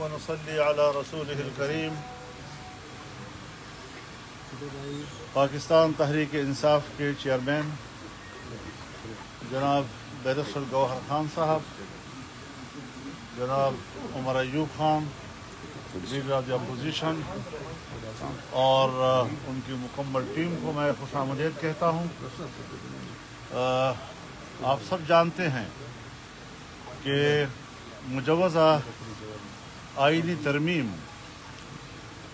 ونصلي على رسوله الكريم پاکستان تحریک انصاف کے چیئرمین جناب بیرسٹر گوہر خان صاحب، جناب Omar Ayub Khan, leader of the opposition اور ان کی مکمل ٹیم کو میں خوش آمدید کہتا ہوں۔ آپ سب جانتے ہیں کہ مجوزہ آئینی ترمیم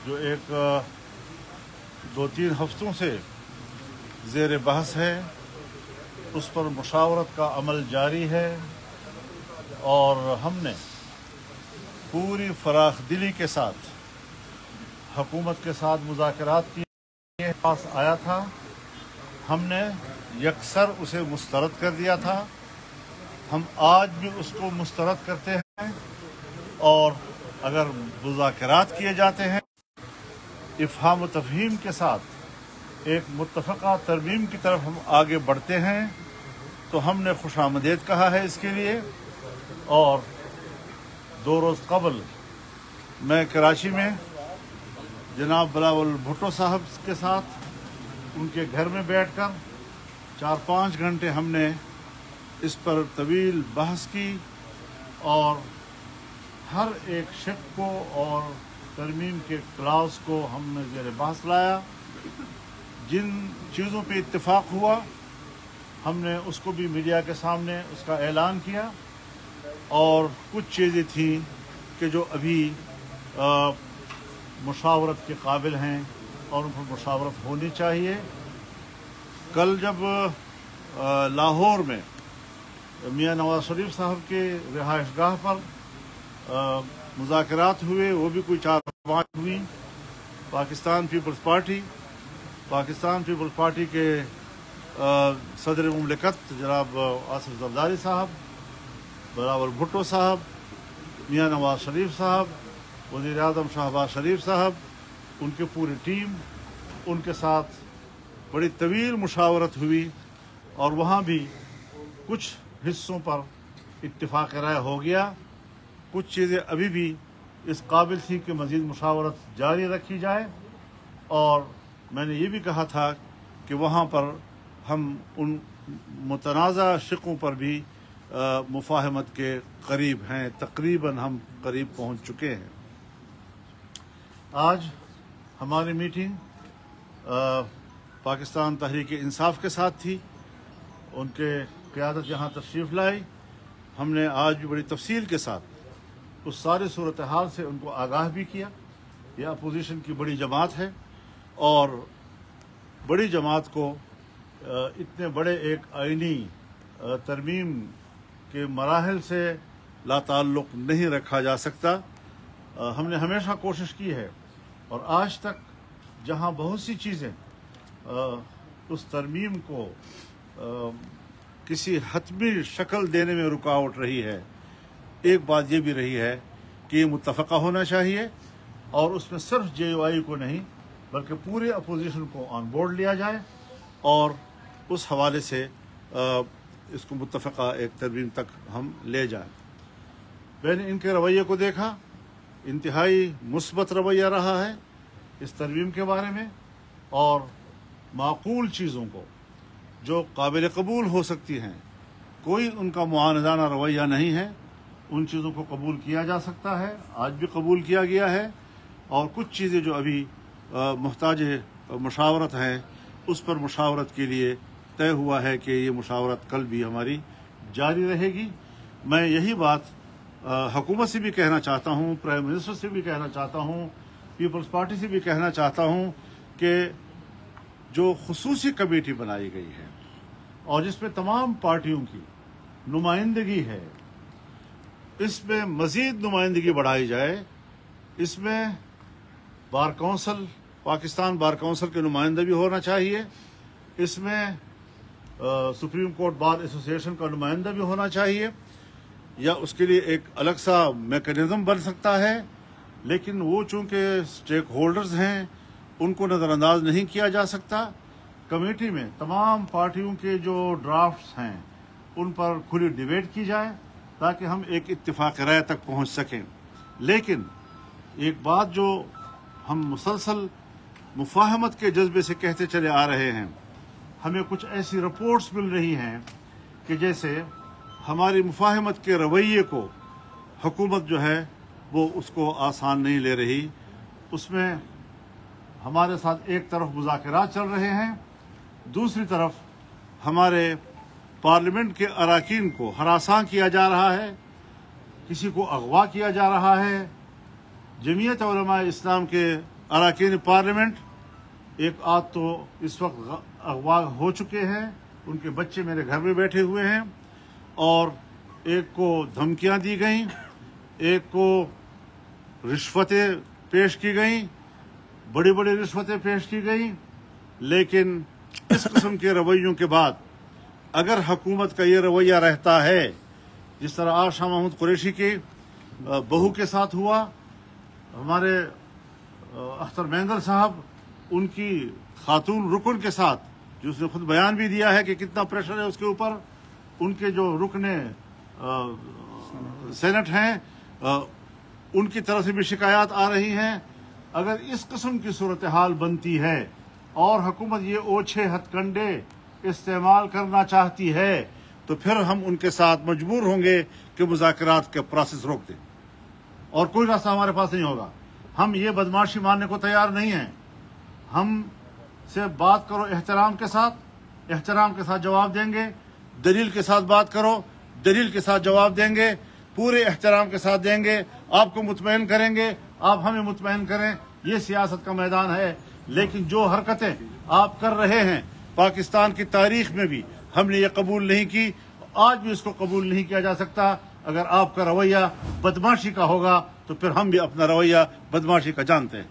جو ایک 2-3 ہفتوں سے زیر بحث ہے، اس پر مشاورت کا عمل جاری ہے اور ہم نے پوری فراخ دلی کے ساتھ حکومت کے ساتھ مذاکرات کیے۔ پاس آیا تھا، ہم نے یکسر اسے مسترد کر دیا تھا، ہم آج بھی اس کو مسترد کرتے ہیں اور اگر مذاکرات کیے جاتے ہیں افہام و تفہیم کے ساتھ ایک متفقہ ترمیم کی طرف ہم آگے بڑھتے ہیں تو ہم نے خوش آمدید کہا ہے اس کے لیے۔ اور 2 روز قبل میں کراچی میں جناب بلاول بھٹو صاحب کے ساتھ ان کے گھر میں بیٹھ کر 4-5 گھنٹے ہم نے اس پر طویل بحث کی اور ہر ایک شق کو اور ترمیم کے کلاس کو ہم نے زیر بحث لایا۔ جن چیزوں پہ اتفاق ہوا ہم نے اس کو بھی میڈیا کے سامنے اس کا اعلان کیا، اور کچھ چیزیں تھیں کہ جو ابھی مشاورت کے قابل ہیں اور ان پر مشاورت ہونی چاہیے۔ کل جب لاہور میں میاں نواز شریف صاحب کے رہائش گاہ پر مذاکرات ہوئے، وہ بھی کوئی 4-5 ہوئی۔ پاکستان پیپلز پارٹی کے صدر مملکت جناب آصف زرداری صاحب، بلاول بھٹو صاحب، میاں نواز شریف صاحب، وزیر اعظم شہباز شریف صاحب، ان کی پوری ٹیم، ان کے ساتھ بڑی طویل مشاورت ہوئی اور وہاں بھی کچھ حصوں پر اتفاق رائے ہو گیا۔ کچھ چیزیں ابھی بھی اس قابل تھی کہ مزید مشاورت جاری رکھی جائے، اور میں نے یہ بھی کہا تھا کہ وہاں پر ہم ان متنازع شقوں پر بھی مفاہمت کے قریب ہیں، تقریباً ہم قریب پہنچ چکے ہیں۔ آج ہماری میٹنگ پاکستان تحریک انصاف کے ساتھ تھی، ان کے قیادت یہاں تشریف لائی۔ ہم نے آج بھی بڑی تفصیل کے ساتھ اس سارے صورتحال سے ان کو آگاہ بھی کیا۔ یہ اپوزیشن کی بڑی جماعت ہے اور بڑی جماعت کو اتنے بڑے ایک آئینی ترمیم کے مراحل سے لا تعلق نہیں رکھا جا سکتا۔ ہم نے ہمیشہ کوشش کی ہے اور آج تک جہاں بہت سی چیزیں اس ترمیم کو کسی حتمی شکل دینے میں رکاوٹ رہی ہے، ایک بات یہ بھی رہی ہے کہ یہ متفقہ ہونا چاہیے اور اس میں صرف جے یو آئی کو نہیں بلکہ پورے اپوزیشن کو آن بورڈ لیا جائے اور اس حوالے سے اس کو متفقہ ایک ترمیم تک ہم لے جائیں۔ میں نے ان کے رویے کو دیکھا، انتہائی مثبت رویہ رہا ہے اس ترمیم کے بارے میں، اور معقول چیزوں کو جو قابل قبول ہو سکتی ہیں، کوئی ان کا معاندانہ رویہ نہیں ہے، ان چیزوں کو قبول کیا جا سکتا ہے، آج بھی قبول کیا گیا ہے، اور کچھ چیزیں جو ابھی محتاج مشاورت ہیں اس پر مشاورت کے لیے طے ہوا ہے کہ یہ مشاورت کل بھی ہماری جاری رہے گی۔ میں یہی بات حکومت سے بھی کہنا چاہتا ہوں، پرائم منسٹر سے بھی کہنا چاہتا ہوں، پیپلز پارٹی سے بھی کہنا چاہتا ہوں کہ جو خصوصی کمیٹی بنائی گئی ہے اور جس میں تمام پارٹیوں کی نمائندگی ہے، اس میں مزید نمائندگی بڑھائی جائے۔ اس میں bar council, Pakistan bar council کے نمائندہ بھی ہونا چاہیے، اس میں سپریم کورٹ بار ایسوسی ایشن کا نمائندہ بھی ہونا چاہیے، یا اس کے لیے ایک الگ سا میکانزم بن سکتا ہے، لیکن وہ چونکہ اسٹیک ہولڈرز ہیں ان کو نظر انداز نہیں کیا جا سکتا۔ کمیٹی میں تمام پارٹیوں کے جو ڈرافٹس ہیں ان پر کھلی ڈیبیٹ کی جائے تاکہ ہم ایک اتفاق رائے تک پہنچ سکیں۔ لیکن ایک بات جو ہم مسلسل مفاہمت کے جذبے سے کہتے چلے آ رہے ہیں، ہمیں کچھ ایسی رپورٹس مل رہی ہیں کہ جیسے ہماری مفاہمت کے رویے کو حکومت جو ہے وہ اس کو آسان نہیں لے رہی. اس میں ہمارے ساتھ ایک طرف مذاکرات چل رہے ہیں، دوسری طرف ہمارے پارلیمنٹ کے اراکین کو ہراساں کیا جا رہا ہے، کسی کو اغوا کیا جا رہا ہے. جمعیت علماء اسلام کے اراکین پارلیمنٹ ایک آدھ تو اس وقت اغوا ہو چکے ہیں، ان کے بچے میرے گھر میں بیٹھے ہوئے ہیں، اور ایک کو دھمکیاں دی گئیں، ایک کو رشوتیں پیش کی گئیں، بڑی بڑی رشوتیں پیش کی گئیں. لیکن اس قسم کے رویوں کے بعد اگر حکومت کا یہ رویہ رہتا ہے، جس طرح آج شاہ محمود قریشی کے بہو کے ساتھ ہوا، ہمارے اختر مینگل صاحب ان کی خاتون رکن کے ساتھ، جو اس نے خود بیان بھی دیا ہے کہ کتنا پریشر ہے اس کے اوپر، ان کے جو رکن سینٹ ہیں ان کی طرف سے بھی شکایات آ رہی ہیں. اگر اس قسم کی صورتحال بنتی ہے اور حکومت یہ اوچھے ہتھ کنڈے استعمال کرنا چاہتی ہے تو پھر ہم ان کے ساتھ مجبور ہوں گے کہ مذاکرات کا پروسیس روک دیں، اور کوئی راستہ ہمارے پاس نہیں ہوگا. ہم یہ بدماشی ماننے کو تیار نہیں ہیں. ہم سے بات کرو احترام کے ساتھ جواب دیں گے. دلیل کے ساتھ بات کرو، دلیل کے ساتھ جواب دیں گے، پورے احترام کے ساتھ دیں گے، آپ کو مطمئن کریں گے، آپ ہمیں مطمئن کریں. یہ سیاست کا میدان ہے. لیکن جو حرکتیں آپ کر رہے ہیں پاکستان کی تاریخ میں بھی ہم نے یہ قبول نہیں کی، آج بھی اس کو قبول نہیں کیا جا سکتا. اگر آپ کا رویہ بدماشی کا ہوگا تو پھر ہم بھی اپنا رویہ بدماشی کا جانتے ہیں.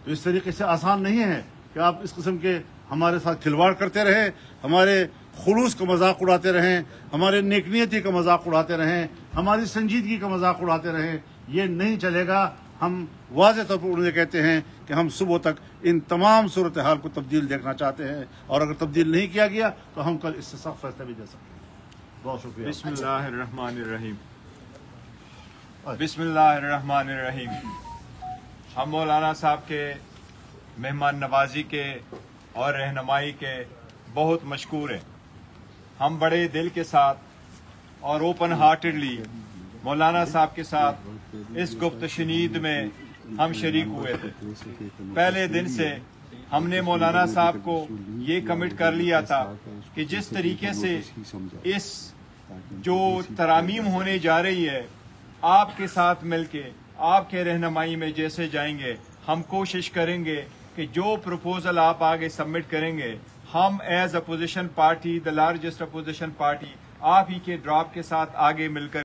تو اس طریقے سے آسان نہیں ہے کہ آپ اس قسم کے ہمارے ساتھ کھلواڑ کرتے رہیں، ہمارے خلوص کا مذاق اڑاتے رہیں، ہمارے نیک نیتی کا مذاق اڑاتے رہیں، ہماری سنجیدگی کا مذاق اڑاتے رہیں. یہ نہیں چلے گا. ہم واضح طور پر انہیں کہتے ہیں کہ ہم صبح تک ان تمام صورتحال کو تبدیل دیکھنا چاہتے ہیں، اور اگر تبدیل نہیں کیا گیا تو ہم کل اس سے سخت فیصلہ بھی دے سکتے ہیں. بہت شکریہ. بسم اللہ الرحمن الرحیم. بسم اللہ الرحمن الرحیم. ہم مولانا صاحب کے مہمان نوازی کے اور رہنمائی کے بہت مشکور ہیں. ہم بڑے دل کے ساتھ اور اوپن ہارٹڈلی مولانا صاحب کے ساتھ اس گفت شنید میں ہم شریک ہوئے تھے. پہلے دن سے ہم نے مولانا صاحب کو یہ کمٹ کر لیا تھا کہ جس طریقے سے اس جو ترامیم ہونے جا رہی ہے، آپ کے ساتھ مل کے آپ کے رہنمائی میں جیسے جائیں گے، ہم کوشش کریں گے کہ جو پروپوزل آپ آگے سبمٹ کریں گے، ہم as opposition party, the largest opposition party, آپ ہی کے ڈراپ کے ساتھ آگے مل کر